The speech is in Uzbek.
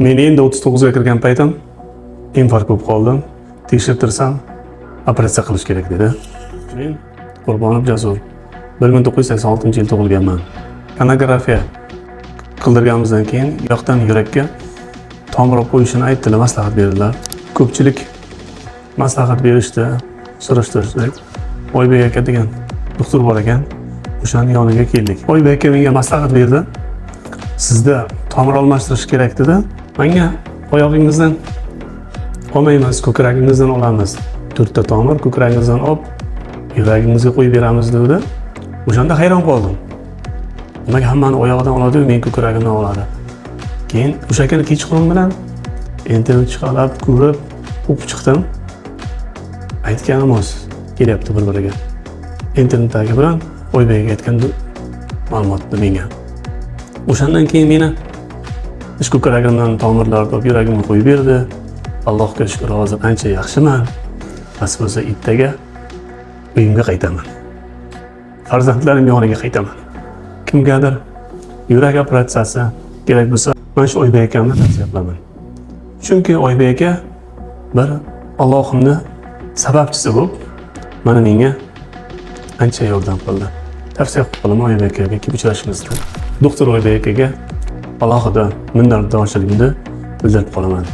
Men endi 39 ga kirgan paytim infarkt bo'lib qoldim. Tekshirtirsam, operatsiya qilish kerak dedi. Men Qurbonov Jasur 1986-yil tug'ilganman. Tomografiya qildirganimizdan keyin yoqdan yurakka tomir qo'yishini aytdilar, maslahat berdilar. Ko'pchilik maslahat berishdi, so'rashtirdi. Oybek aka degan doktor bor ekan, o'shaning yoniga keldik. Oybek aka menga maslahat berdi. Sizda tomir almashtirish kerak dedi. Menga oyog'ingizdan olmaymiz, ko'kragingizdan olamiz. 4 ta tomir ko'kragingizdan olib, yuragingizga qo'yib beramiz dedi. O'shanda hayron qoldim. Nimaga hammani oyog'idan oladi, men ko'kragimdan oladi. Keyin o'sha kuni kechqurun bilan internet chiqarib, ko'rib, o'qib chiqdim. Aytganimiz kelyapti bir-biriga. Internetdagi bilan Oybek aytgan ma'lumotni menga. O'shandan keyin meni ish ko'kragimdan tomirlar olib yuragimga qo'yib berdi. Allohga shukr, hozir ancha yaxshiman. Bas bo'lsa ertaga uyimga qaytaman. Farzandlarim yoniga qaytaman. Kimgadir yurak operatsiyasi kerak bo'lsa, men shu Oybek akamni tavsiya qilaman. Chunki Oybek aka bir Allohimni sababchisi bo'lib, mana menga ancha yordam qildi. Tavsiya qilaman Oybek akaga kelib uchrashingizda. Doktor Oybek akaga alohida minnatdorchiligimni bildirib qolaman.